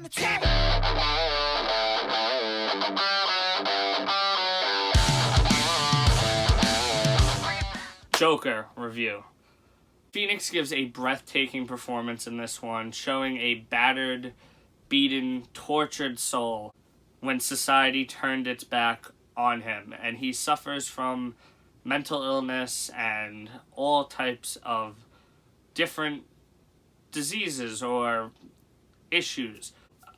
the track. Joker review. Phoenix gives a breathtaking performance in this one, showing a battered, beaten, tortured soul when society turned its back on him, and he suffers from mental illness and all types of different diseases or issues.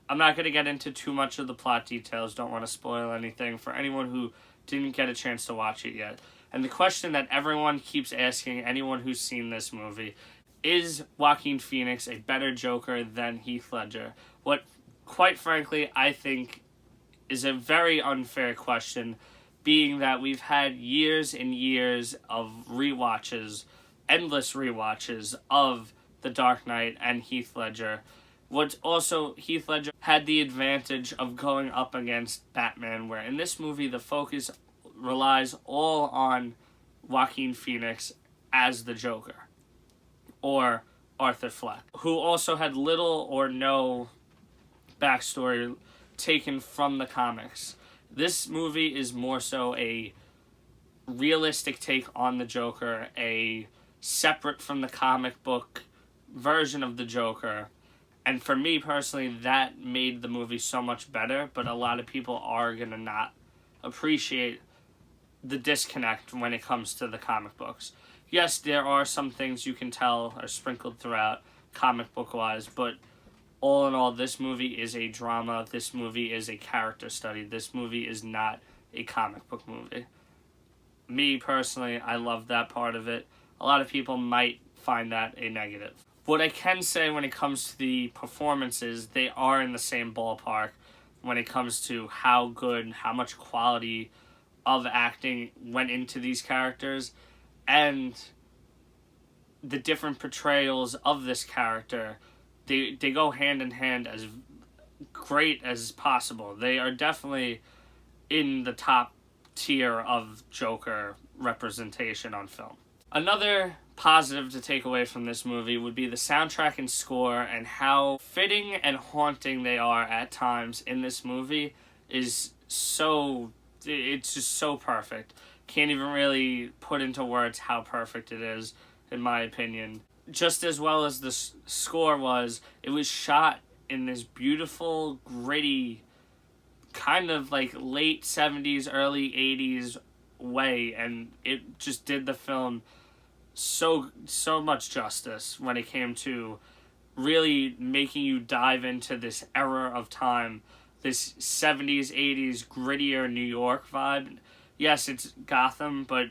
I'm not going to get into too much of the plot details, don't want to spoil anything for anyone who didn't get a chance to watch it yet. And the question that everyone keeps asking anyone who's seen this movie, is Joaquin Phoenix a better Joker than Heath Ledger? What, quite frankly, I think is a very unfair question, being that we've had years and years of rewatches, endless rewatches of The Dark Knight and Heath Ledger. What's also, Heath Ledger had the advantage of going up against Batman, where in this movie the focus relies all on Joaquin Phoenix as the Joker, or Arthur Fleck, who also had little or no backstory taken from the comics. This movie is more so a realistic take on the Joker, a separate from the comic book version of the Joker. And for me personally, that made the movie so much better, but a lot of people are going to not appreciate the disconnect when it comes to the comic books. Yes, there are some things you can tell are sprinkled throughout comic book wise, but all in all, this movie is a drama, this movie is a character study, this movie is not a comic book movie. Me personally, I love that part of it. A lot of people might find that a negative. What I can say when it comes to the performances, they are in the same ballpark when it comes to how good, how much quality of acting went into these characters, and the different portrayals of this character, they go hand in hand as great as possible. They are definitely in the top tier of Joker representation on film. Another positive to take away from this movie would be the soundtrack and score, and how fitting and haunting they are at times in this movie is so... it's just so perfect. Can't even really put into words how perfect it is, in my opinion. Just as well as the score was, it was shot in this beautiful, gritty, kind of like late 70s, early 80s way, and it just did the film so much justice when it came to really making you dive into this era of time, this 70s, 80s, grittier New York vibe. Yes, it's Gotham, but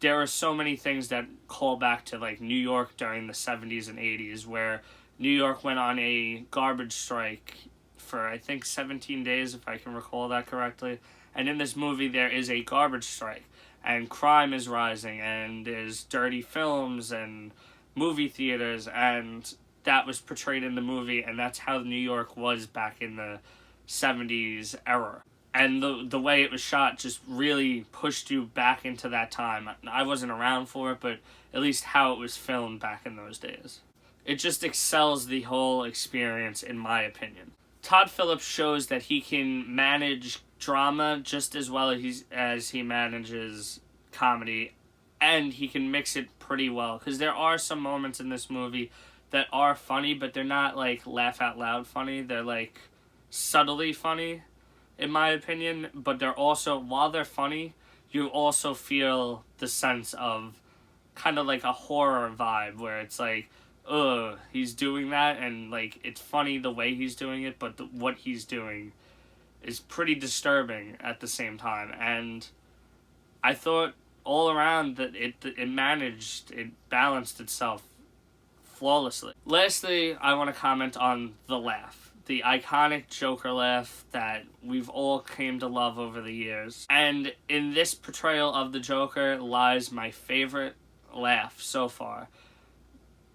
there are so many things that call back to like New York during the 70s and 80s, where New York went on a garbage strike for, I think, 17 days, if I can recall that correctly. And in this movie, there is a garbage strike, and crime is rising, and there's dirty films and movie theaters, and that was portrayed in the movie, and that's how New York was back in the 70s era. And the way it was shot just really pushed you back into that time. I wasn't around for it, but at least how it was filmed back in those days. It just excels the whole experience, in my opinion. Todd Phillips shows that he can manage drama just as well as he manages comedy, and he can mix it pretty well, because there are some moments in this movie that are funny, but they're not like laugh out loud funny. They're like subtly funny, in my opinion, but they're also, while they're funny, you also feel the sense of kind of like a horror vibe, where it's like, ugh, he's doing that, and like it's funny the way he's doing it, but what he's doing is pretty disturbing at the same time. And I thought all around that it balanced itself flawlessly. Lastly, I want to comment on the laugh. The iconic Joker laugh that we've all came to love over the years. And in this portrayal of the Joker lies my favorite laugh so far.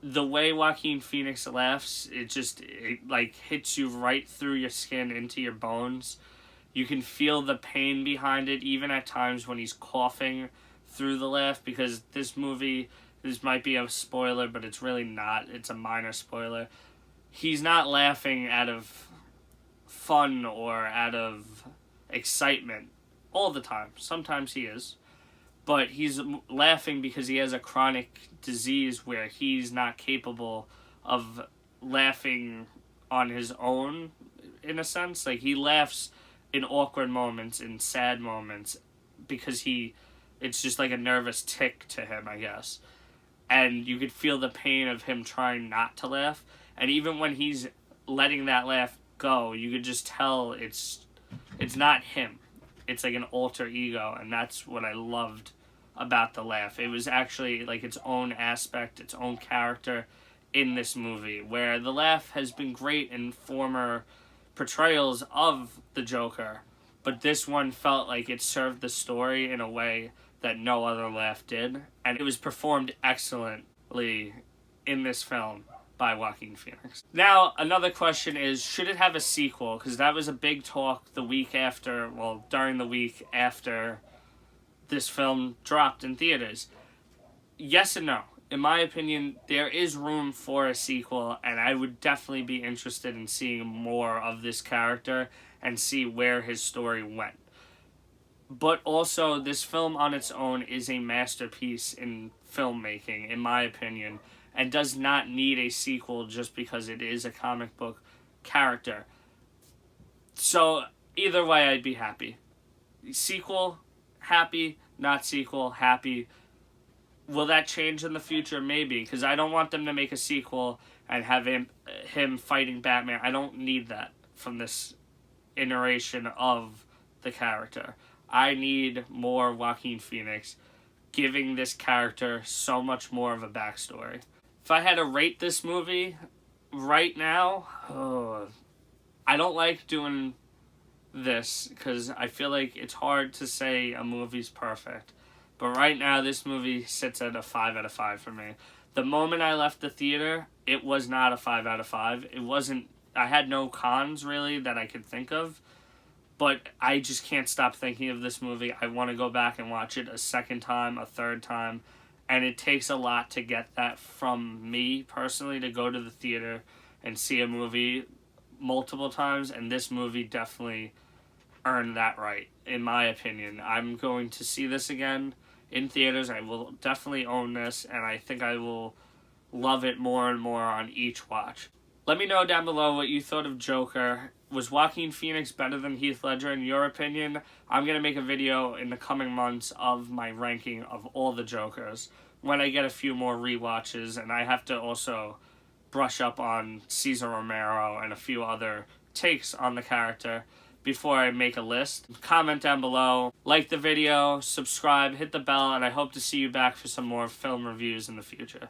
The way Joaquin Phoenix laughs, it like hits you right through your skin into your bones. You can feel the pain behind it, even at times when he's coughing through the laugh, because this movie, this might be a spoiler, but it's really not. It's a minor spoiler. He's not laughing out of fun or out of excitement all the time. Sometimes he is. But he's laughing because he has a chronic disease where he's not capable of laughing on his own, in a sense. Like, he laughs in awkward moments, in sad moments, because it's just like a nervous tick to him, I guess. And you could feel the pain of him trying not to laugh. And even when he's letting that laugh go, you could just tell it's not him. It's like an alter ego, and that's what I loved about the laugh. It was actually like its own aspect, its own character in this movie, where the laugh has been great in former portrayals of the Joker, but this one felt like it served the story in a way that no other laugh did, and it was performed excellently in this film by Joaquin Phoenix. Now, another question is, should it have a sequel? Because that was a big talk during the week after this film dropped in theaters. Yes and no. In my opinion, there is room for a sequel, and I would definitely be interested in seeing more of this character and see where his story went. But also, this film on its own is a masterpiece in filmmaking, in my opinion, and does not need a sequel just because it is a comic book character. So, either way, I'd be happy. Sequel, happy. Not sequel, happy. Will that change in the future? Maybe, because I don't want them to make a sequel and have him fighting Batman. I don't need that from this iteration of the character. I need more Joaquin Phoenix giving this character so much more of a backstory. If I had to rate this movie right now, I don't like doing this because I feel like it's hard to say a movie's perfect. But right now, this movie sits at a 5 out of 5 for me. The moment I left the theater, it was not a 5 out of 5. It wasn't. I had no cons, really, that I could think of. But I just can't stop thinking of this movie. I want to go back and watch it a second time, a third time. And it takes a lot to get that from me, personally, to go to the theater and see a movie multiple times. And this movie definitely earned that right, in my opinion. I'm going to see this again in theaters. I will definitely own this, and I think I will love it more and more on each watch. Let me know down below what you thought of Joker. Was Joaquin Phoenix better than Heath Ledger in your opinion? I'm going to make a video in the coming months of my ranking of all the Jokers when I get a few more rewatches, and I have to also brush up on Cesar Romero and a few other takes on the character before I make a list. Comment down below, like the video, subscribe, hit the bell, and I hope to see you back for some more film reviews in the future.